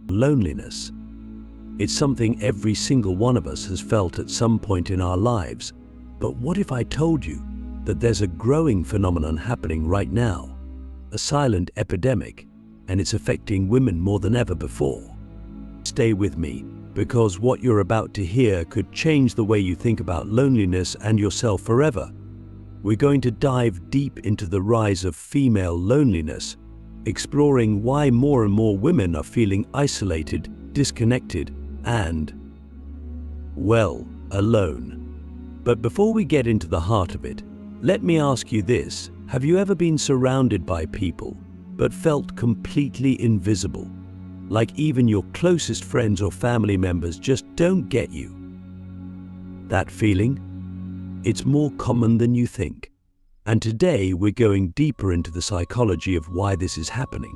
Loneliness. It's something every single one of us has felt at some point in our lives. But what if I told you that there's a growing phenomenon happening right now? A silent epidemic, and it's affecting women more than ever before. Stay with me, because what you're about to hear could change the way you think about loneliness and yourself forever. We're going to dive deep into the rise of female loneliness, exploring why more and more women are feeling isolated, disconnected, and, well, alone. But before we get into the heart of it, let me ask you this. Have you ever been surrounded by people, but felt completely invisible? Like even your closest friends or family members just don't get you? That feeling? It's more common than you think. And today we're going deeper into the psychology of why this is happening.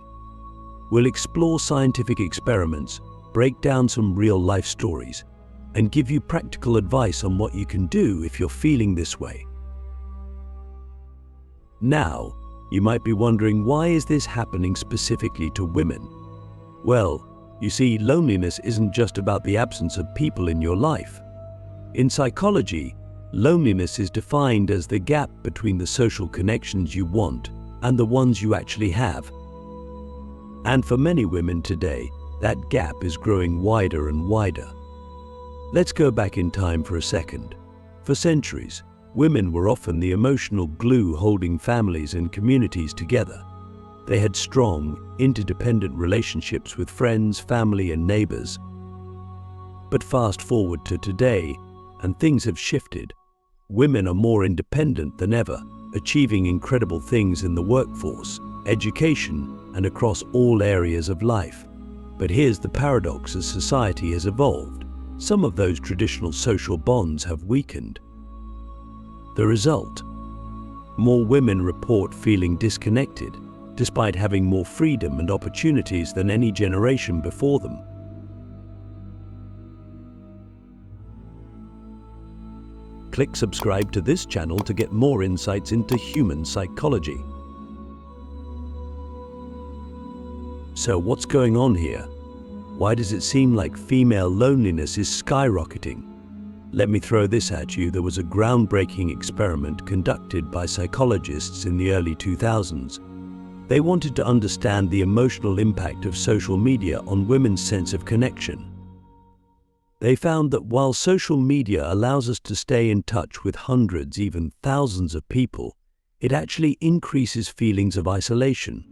We'll explore scientific experiments, break down some real-life stories, and give you practical advice on what you can do if you're feeling this way. Now, you might be wondering, why is this happening specifically to women? Well, you see, loneliness isn't just about the absence of people in your life. In psychology, loneliness is defined as the gap between the social connections you want and the ones you actually have. And for many women today, that gap is growing wider and wider. Let's go back in time for a second. For centuries, women were often the emotional glue holding families and communities together. They had strong, interdependent relationships with friends, family, and neighbors. But fast forward to today, and things have shifted. Women are more independent than ever, achieving incredible things in the workforce, education, and across all areas of life. But here's the paradox: as society has evolved, some of those traditional social bonds have weakened. The result? More women report feeling disconnected, despite having more freedom and opportunities than any generation before them. Click subscribe to this channel to get more insights into human psychology. So what's going on here? Why does it seem like female loneliness is skyrocketing? Let me throw this at you. There was a groundbreaking experiment conducted by psychologists in the early 2000s. They wanted to understand the emotional impact of social media on women's sense of connection. They found that while social media allows us to stay in touch with hundreds, even thousands of people, it actually increases feelings of isolation.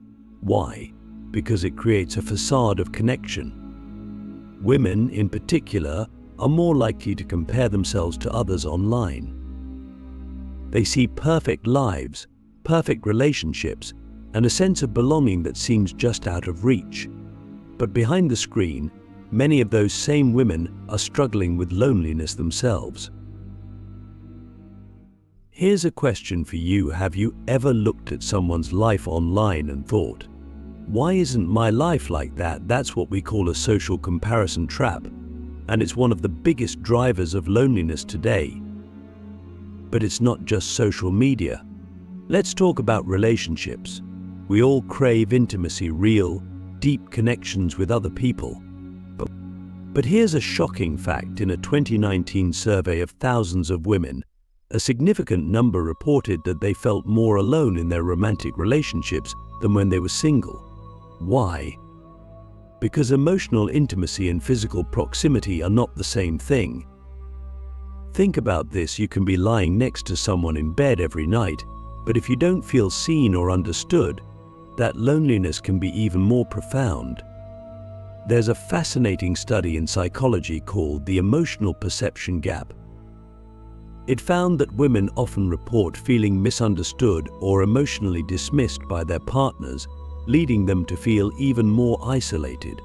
Why? Because it creates a facade of connection. Women, in particular, are more likely to compare themselves to others online. They see perfect lives, perfect relationships, and a sense of belonging that seems just out of reach. But behind the screen, many of those same women are struggling with loneliness themselves. Here's a question for you. Have you ever looked at someone's life online and thought, why isn't my life like that? That's what we call a social comparison trap, and it's one of the biggest drivers of loneliness today. But it's not just social media. Let's talk about relationships. We all crave intimacy, real, deep connections with other people. But here's a shocking fact. In a 2019 survey of thousands of women, a significant number reported that they felt more alone in their romantic relationships than when they were single. Why? Because emotional intimacy and physical proximity are not the same thing. Think about this. You can be lying next to someone in bed every night, but if you don't feel seen or understood, that loneliness can be even more profound. There's a fascinating study in psychology called the emotional perception gap. It found that women often report feeling misunderstood or emotionally dismissed by their partners, leading them to feel even more isolated.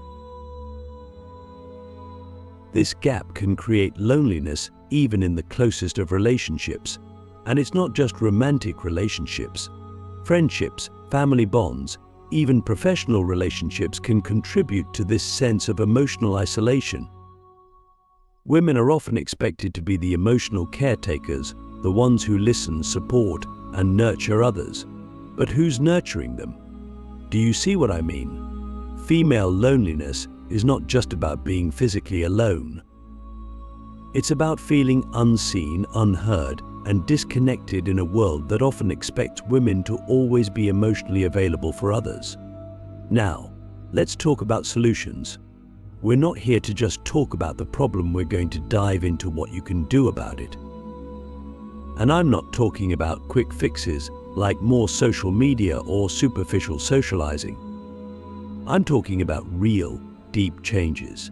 This gap can create loneliness even in the closest of relationships. And it's not just romantic relationships. Friendships, family bonds, even professional relationships can contribute to this sense of emotional isolation. Women are often expected to be the emotional caretakers, the ones who listen, support, and nurture others. But who's nurturing them? Do you see what I mean? Female loneliness is not just about being physically alone. It's about feeling unseen, unheard, and disconnected in a world that often expects women to always be emotionally available for others. Now, let's talk about solutions. We're not here to just talk about the problem, we're going to dive into what you can do about it. And I'm not talking about quick fixes like more social media or superficial socializing. I'm talking about real, deep changes.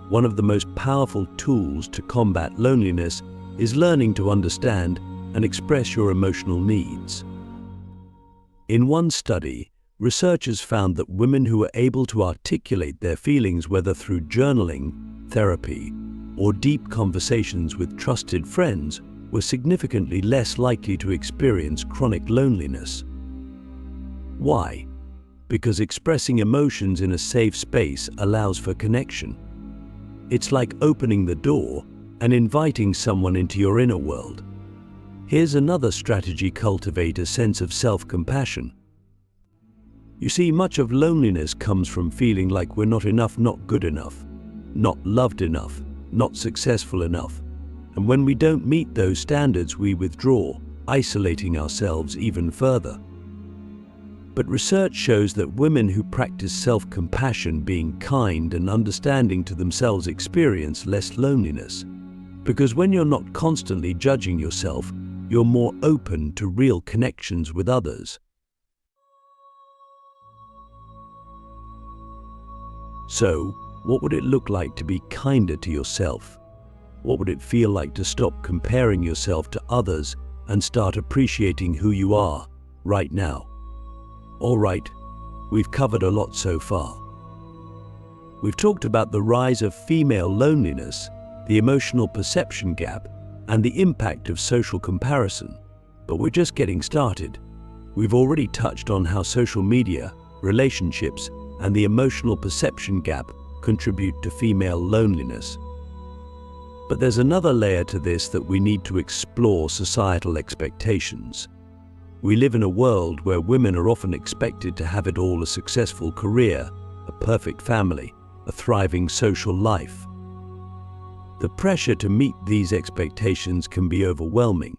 One of the most powerful tools to combat loneliness is learning to understand and express your emotional needs. In one study, researchers found that women who were able to articulate their feelings, whether through journaling, therapy, or deep conversations with trusted friends, were significantly less likely to experience chronic loneliness. Why? Because expressing emotions in a safe space allows for connection. It's like opening the door and inviting someone into your inner world. Here's another strategy: cultivate a sense of self-compassion. You see, much of loneliness comes from feeling like we're not enough, not good enough, not loved enough, not successful enough. And when we don't meet those standards, we withdraw, isolating ourselves even further. But research shows that women who practice self-compassion, being kind and understanding to themselves, experience less loneliness. Because when you're not constantly judging yourself, you're more open to real connections with others. So, what would it look like to be kinder to yourself? What would it feel like to stop comparing yourself to others and start appreciating who you are right now? All right, we've covered a lot so far. We've talked about the rise of female loneliness, the emotional perception gap, and the impact of social comparison. But we're just getting started. We've already touched on how social media, relationships, and the emotional perception gap contribute to female loneliness. But there's another layer to this that we need to explore: societal expectations. We live in a world where women are often expected to have it all: a successful career, a perfect family, a thriving social life. The pressure to meet these expectations can be overwhelming.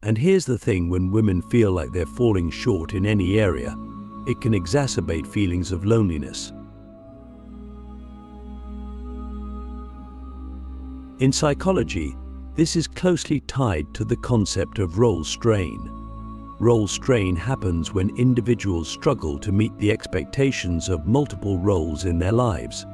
And here's the thing: when women feel like they're falling short in any area, it can exacerbate feelings of loneliness. In psychology, this is closely tied to the concept of role strain. Role strain happens when individuals struggle to meet the expectations of multiple roles in their lives.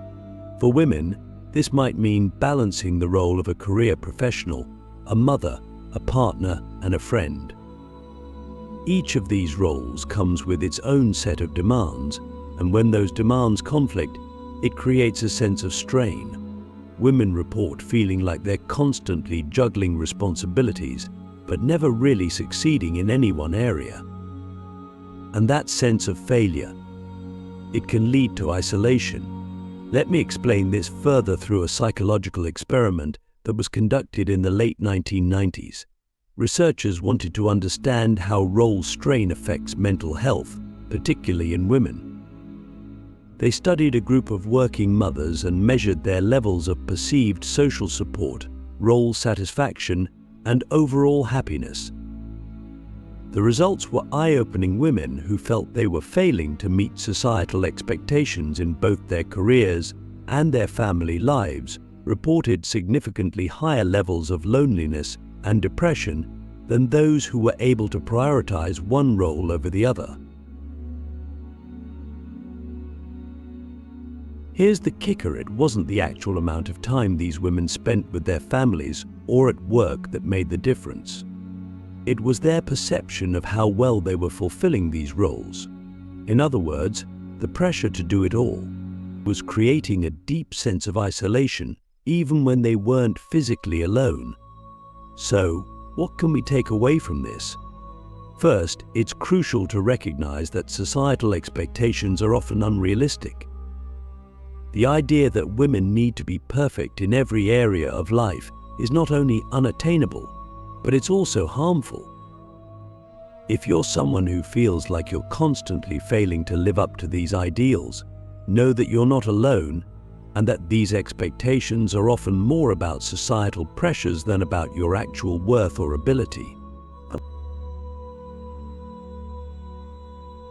For women, this might mean balancing the role of a career professional, a mother, a partner, and a friend. Each of these roles comes with its own set of demands, and when those demands conflict, it creates a sense of strain. Women report feeling like they're constantly juggling responsibilities, but never really succeeding in any one area. And that sense of failure, it can lead to isolation. Let me explain this further through a psychological experiment that was conducted in the late 1990s. Researchers wanted to understand how role strain affects mental health, particularly in women. They studied a group of working mothers and measured their levels of perceived social support, role satisfaction, and overall happiness. The results were eye-opening. Women who felt they were failing to meet societal expectations in both their careers and their family lives reported significantly higher levels of loneliness and depression than those who were able to prioritize one role over the other. Here's the kicker: it wasn't the actual amount of time these women spent with their families or at work that made the difference. It was their perception of how well they were fulfilling these roles. In other words, the pressure to do it all was creating a deep sense of isolation, even when they weren't physically alone. So, what can we take away from this? First, it's crucial to recognize that societal expectations are often unrealistic. The idea that women need to be perfect in every area of life is not only unattainable, but it's also harmful. If you're someone who feels like you're constantly failing to live up to these ideals, know that you're not alone and that these expectations are often more about societal pressures than about your actual worth or ability.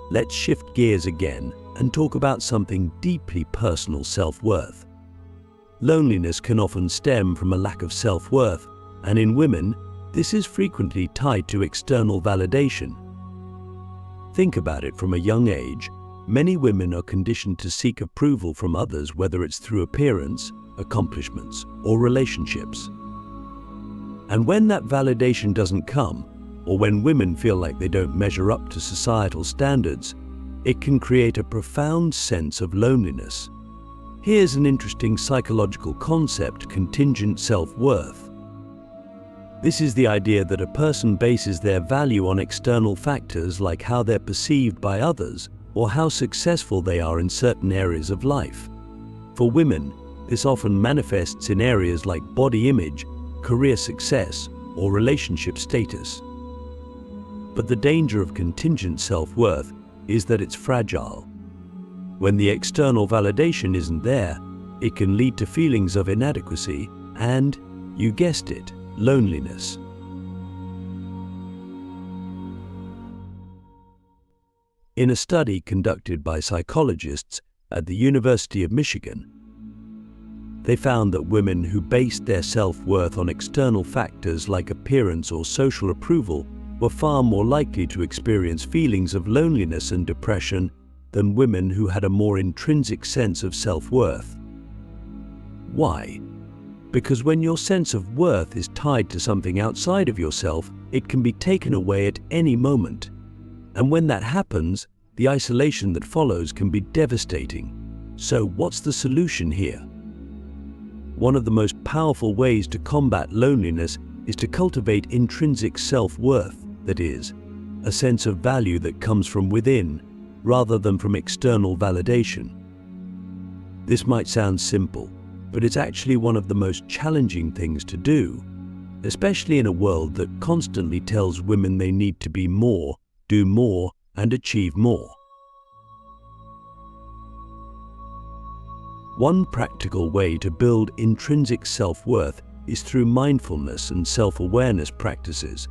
Let's shift gears again and talk about something deeply personal: self-worth. Loneliness can often stem from a lack of self-worth, and in women, this is frequently tied to external validation. Think about it. From a young age, many women are conditioned to seek approval from others, whether it's through appearance, accomplishments, or relationships. And when that validation doesn't come, or when women feel like they don't measure up to societal standards, it can create a profound sense of loneliness. Here's an interesting psychological concept: contingent self-worth. This is the idea that a person bases their value on external factors like how they're perceived by others or how successful they are in certain areas of life. For women, this often manifests in areas like body image, career success, or relationship status. But the danger of contingent self-worth is that it's fragile. When the external validation isn't there, it can lead to feelings of inadequacy and, you guessed it, loneliness. In a study conducted by psychologists at the University of Michigan, they found that women who based their self-worth on external factors like appearance or social approval were far more likely to experience feelings of loneliness and depression than women who had a more intrinsic sense of self-worth. Why? Because when your sense of worth is tied to something outside of yourself, it can be taken away at any moment. And when that happens, the isolation that follows can be devastating. So what's the solution here? One of the most powerful ways to combat loneliness is to cultivate intrinsic self-worth, that is, a sense of value that comes from within rather than from external validation. This might sound simple, but it's actually one of the most challenging things to do, especially in a world that constantly tells women they need to be more, do more, and achieve more. One practical way to build intrinsic self-worth is through mindfulness and self-awareness practices.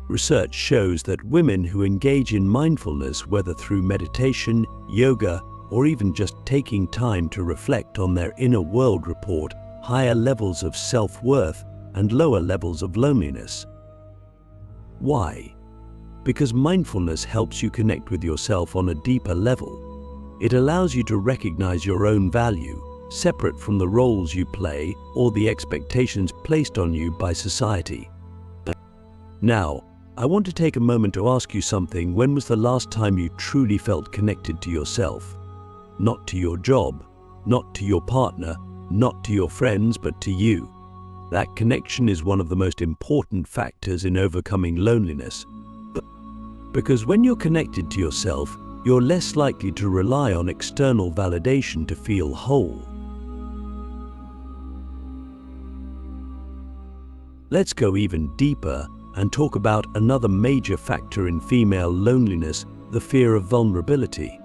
Research shows that women who engage in mindfulness, whether through meditation, yoga, or even just taking time to reflect on their inner world, report higher levels of self-worth and lower levels of loneliness. Why? Because mindfulness helps you connect with yourself on a deeper level. It allows you to recognize your own value, separate from the roles you play or the expectations placed on you by society. Now, I want to take a moment to ask you something. When was the last time you truly felt connected to yourself? Not to your job, not to your partner, not to your friends, but to you. That connection is one of the most important factors in overcoming loneliness. Because when you're connected to yourself, you're less likely to rely on external validation to feel whole. Let's go even deeper and talk about another major factor in female loneliness: the fear of vulnerability.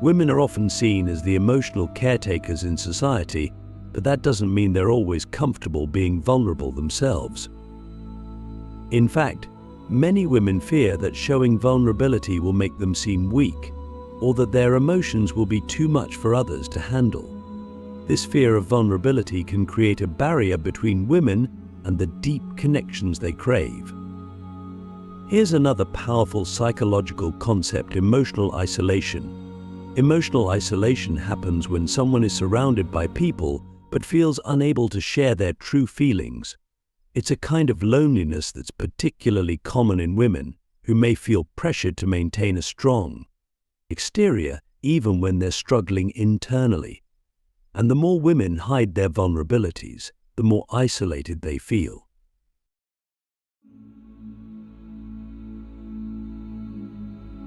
Women are often seen as the emotional caretakers in society, but that doesn't mean they're always comfortable being vulnerable themselves. In fact, many women fear that showing vulnerability will make them seem weak, or that their emotions will be too much for others to handle. This fear of vulnerability can create a barrier between women and the deep connections they crave. Here's another powerful psychological concept: emotional isolation. Emotional isolation happens when someone is surrounded by people but feels unable to share their true feelings. It's a kind of loneliness that's particularly common in women who may feel pressured to maintain a strong exterior even when they're struggling internally. And the more women hide their vulnerabilities, the more isolated they feel.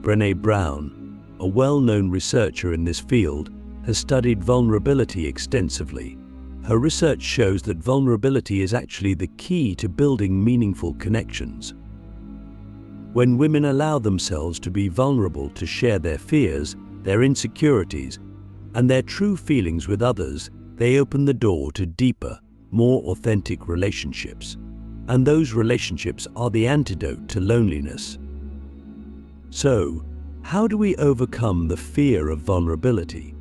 Brené Brown, a well-known researcher in this field, has studied vulnerability extensively. Her research shows that vulnerability is actually the key to building meaningful connections. When women allow themselves to be vulnerable, to share their fears, their insecurities, and their true feelings with others, they open the door to deeper, more authentic relationships. And those relationships are the antidote to loneliness. So, how do we overcome the fear of vulnerability?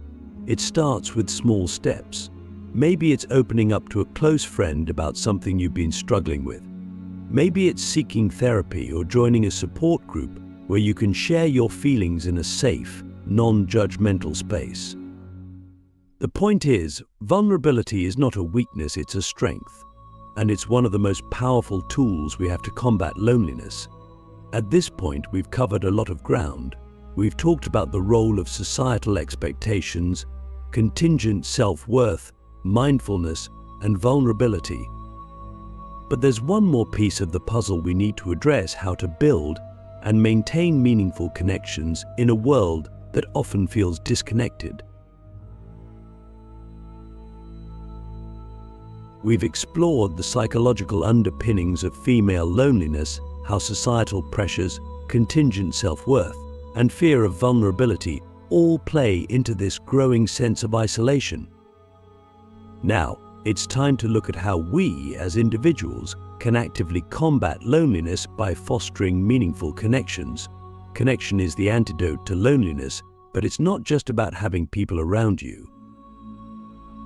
It starts with small steps. Maybe it's opening up to a close friend about something you've been struggling with. Maybe it's seeking therapy or joining a support group where you can share your feelings in a safe, non-judgmental space. The point is, vulnerability is not a weakness, it's a strength. And it's one of the most powerful tools we have to combat loneliness. At this point, we've covered a lot of ground. We've talked about the role of societal expectations, contingent self-worth, mindfulness, and vulnerability. But there's one more piece of the puzzle we need to address: how to build and maintain meaningful connections in a world that often feels disconnected. We've explored the psychological underpinnings of female loneliness, how societal pressures, contingent self-worth, and fear of vulnerability all play into this growing sense of isolation. Now, it's time to look at how we, as individuals, can actively combat loneliness by fostering meaningful connections. Connection is the antidote to loneliness, but it's not just about having people around you.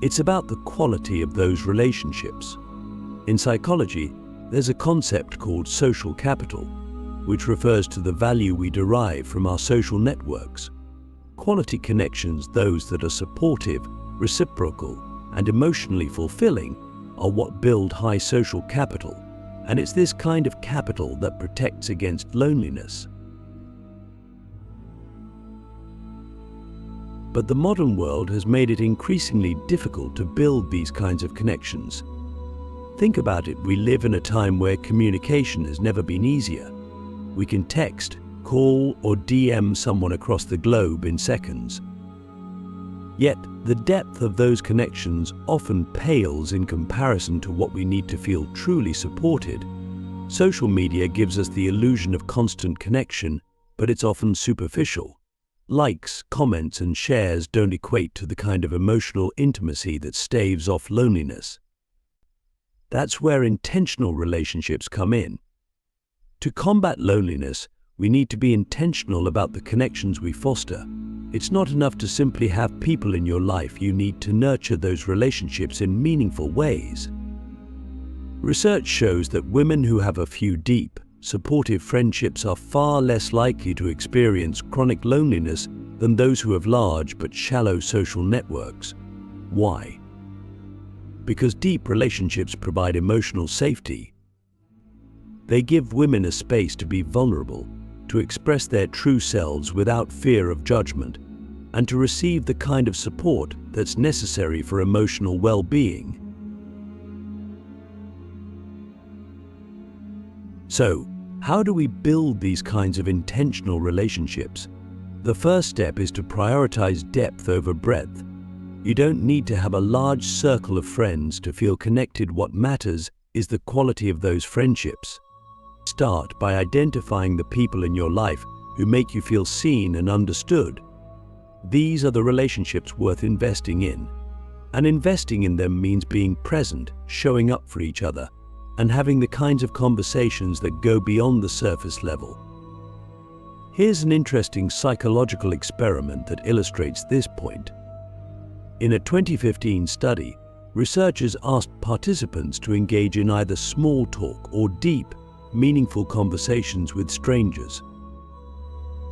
It's about the quality of those relationships. In psychology, there's a concept called social capital, which refers to the value we derive from our social networks. Quality connections, those that are supportive, reciprocal, and emotionally fulfilling, are what build high social capital, and it's this kind of capital that protects against loneliness. But the modern world has made it increasingly difficult to build these kinds of connections. Think about it, we live in a time where communication has never been easier. We can text, call, or DM someone across the globe in seconds. Yet, the depth of those connections often pales in comparison to what we need to feel truly supported. Social media gives us the illusion of constant connection, but it's often superficial. Likes, comments, and shares don't equate to the kind of emotional intimacy that staves off loneliness. That's where intentional relationships come in. To combat loneliness, we need to be intentional about the connections we foster. It's not enough to simply have people in your life, you need to nurture those relationships in meaningful ways. Research shows that women who have a few deep, supportive friendships are far less likely to experience chronic loneliness than those who have large but shallow social networks. Why? Because deep relationships provide emotional safety. They give women a space to be vulnerable, to express their true selves without fear of judgment, and to receive the kind of support that's necessary for emotional well-being. So, how do we build these kinds of intentional relationships? The first step is to prioritize depth over breadth. You don't need to have a large circle of friends to feel connected. What matters is the quality of those friendships. Start by identifying the people in your life who make you feel seen and understood. These are the relationships worth investing in. And investing in them means being present, showing up for each other, and having the kinds of conversations that go beyond the surface level. Here's an interesting psychological experiment that illustrates this point. In a 2015 study, researchers asked participants to engage in either small talk or deep, meaningful conversations with strangers.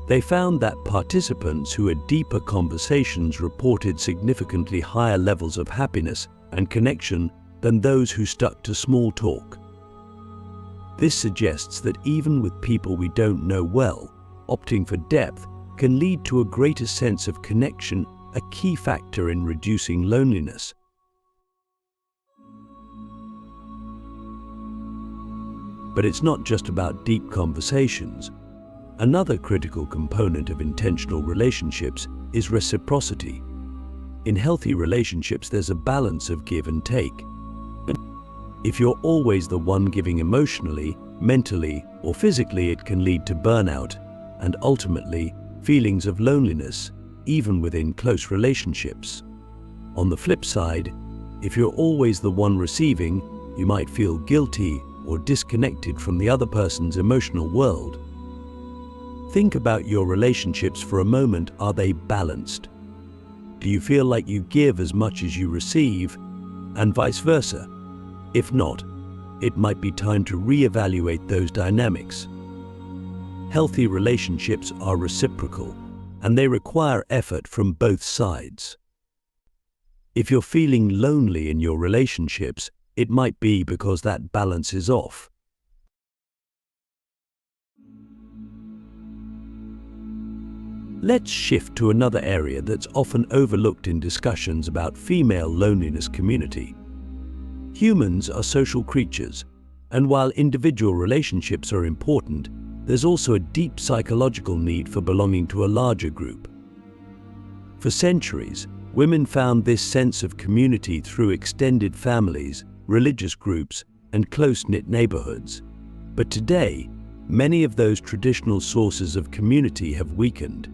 They found that participants who had deeper conversations reported significantly higher levels of happiness and connection than those who stuck to small talk. This suggests that even with people we don't know well, opting for depth can lead to a greater sense of connection, a key factor in reducing loneliness. But it's not just about deep conversations. Another critical component of intentional relationships is reciprocity. In healthy relationships, there's a balance of give and take. If you're always the one giving emotionally, Mentally or physically, it can lead to burnout and ultimately feelings of loneliness, even within close relationships. On the flip side, if you're always the one receiving, you might feel guilty or disconnected from the other person's emotional world. Think about your relationships for a moment. Are they balanced? Do you feel like you give as much as you receive, and vice versa? If not, it might be time to reevaluate those dynamics. Healthy relationships are reciprocal, and they require effort from both sides. If you're feeling lonely in your relationships, it might be because that balance is off. Let's shift to another area that's often overlooked in discussions about female loneliness community. Humans are social creatures, and while individual relationships are important, there's also a deep psychological need for belonging to a larger group. For centuries, women found this sense of community through extended families, religious groups, and close-knit neighborhoods. But today, many of those traditional sources of community have weakened.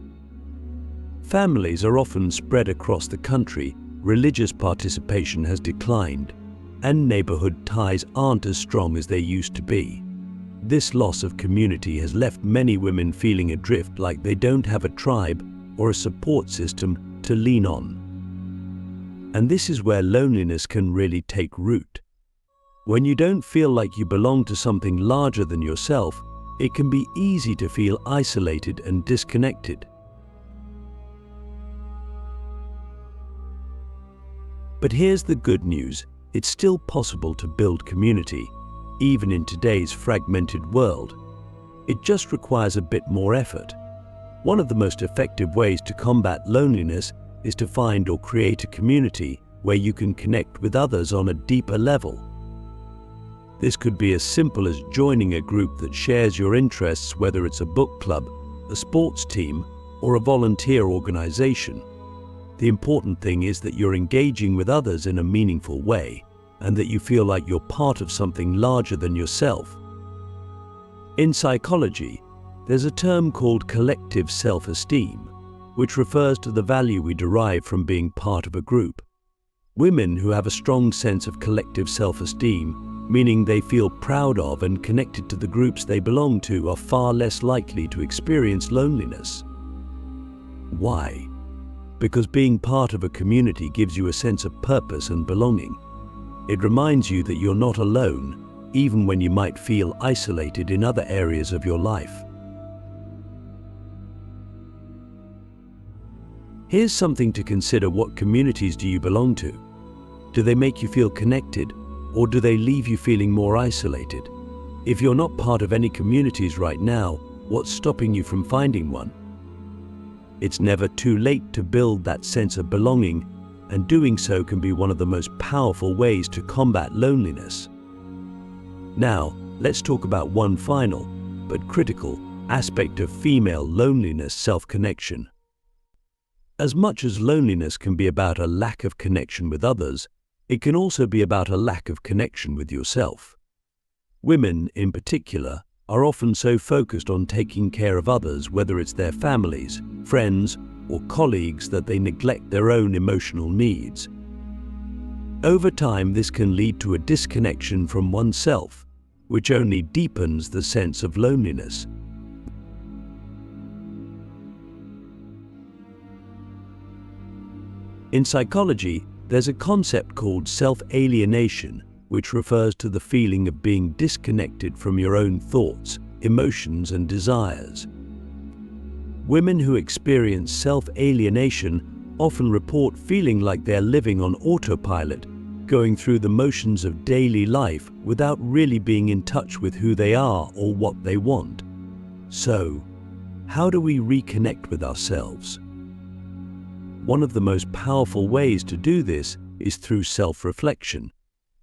Families are often spread across the country, religious participation has declined, and neighborhood ties aren't as strong as they used to be. This loss of community has left many women feeling adrift, like they don't have a tribe or a support system to lean on. And this is where loneliness can really take root. When you don't feel like you belong to something larger than yourself, it can be easy to feel isolated and disconnected. But here's the good news. It's still possible to build community, even in today's fragmented world. It just requires a bit more effort. One of the most effective ways to combat loneliness is to find or create a community where you can connect with others on a deeper level. This could be as simple as joining a group that shares your interests, whether it's a book club, a sports team, or a volunteer organization. The important thing is that you're engaging with others in a meaningful way, and that you feel like you're part of something larger than yourself. In psychology, there's a term called collective self-esteem, which refers to the value we derive from being part of a group. Women who have a strong sense of collective self-esteem, meaning they feel proud of and connected to the groups they belong to, are far less likely to experience loneliness. Why? Because being part of a community gives you a sense of purpose and belonging. It reminds you that you're not alone, even when you might feel isolated in other areas of your life. Here's something to consider. What communities do you belong to? Do they make you feel connected, or do they leave you feeling more isolated? If you're not part of any communities right now, what's stopping you from finding one? It's never too late to build that sense of belonging, and doing so can be one of the most powerful ways to combat loneliness. Now, let's talk about one final, but critical, aspect of female loneliness: self-connection. As much as loneliness can be about a lack of connection with others, it can also be about a lack of connection with yourself. Women, in particular, are often so focused on taking care of others, whether it's their families, friends, or colleagues, that they neglect their own emotional needs. Over time, this can lead to a disconnection from oneself, which only deepens the sense of loneliness. In psychology, there's a concept called self-alienation, which refers to the feeling of being disconnected from your own thoughts, emotions, and desires. Women who experience self-alienation often report feeling like they're living on autopilot, going through the motions of daily life without really being in touch with who they are or what they want. So, how do we reconnect with ourselves? One of the most powerful ways to do this is through self-reflection.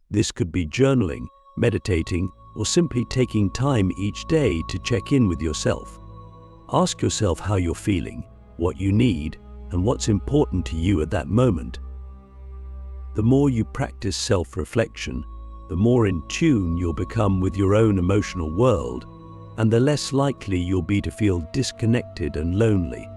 This could be journaling, meditating, or simply taking time each day to check in with yourself. Ask yourself how you're feeling, what you need, and what's important to you at that moment. The more you practice self-reflection, the more in tune you'll become with your own emotional world, and the less likely you'll be to feel disconnected and lonely.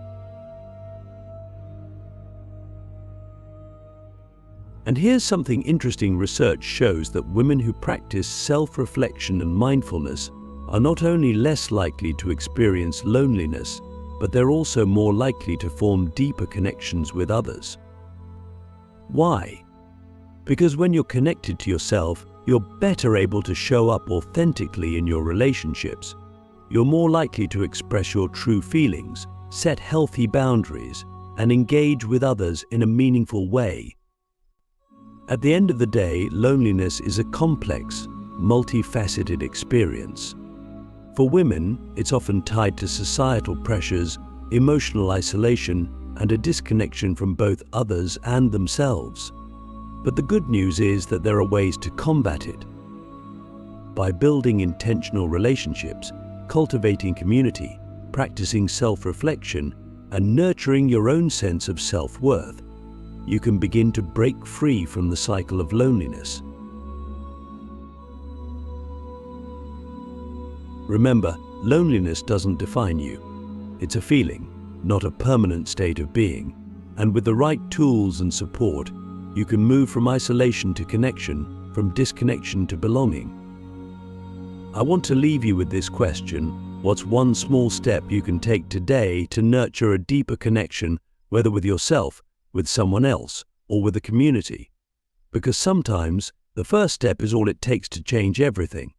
And here's something interesting. Research shows that women who practice self-reflection and mindfulness are not only less likely to experience loneliness, but they're also more likely to form deeper connections with others. Why? Because when you're connected to yourself, you're better able to show up authentically in your relationships. You're more likely to express your true feelings, set healthy boundaries, and engage with others in a meaningful way. At the end of the day, loneliness is a complex, multifaceted experience. For women, it's often tied to societal pressures, emotional isolation, and a disconnection from both others and themselves. But the good news is that there are ways to combat it. By building intentional relationships, cultivating community, practicing self-reflection, and nurturing your own sense of self-worth, you can begin to break free from the cycle of loneliness. Remember, loneliness doesn't define you. It's a feeling, not a permanent state of being. And with the right tools and support, you can move from isolation to connection, from disconnection to belonging. I want to leave you with this question: what's one small step you can take today to nurture a deeper connection, whether with yourself, with someone else, or with a community? Because sometimes the first step is all it takes to change everything.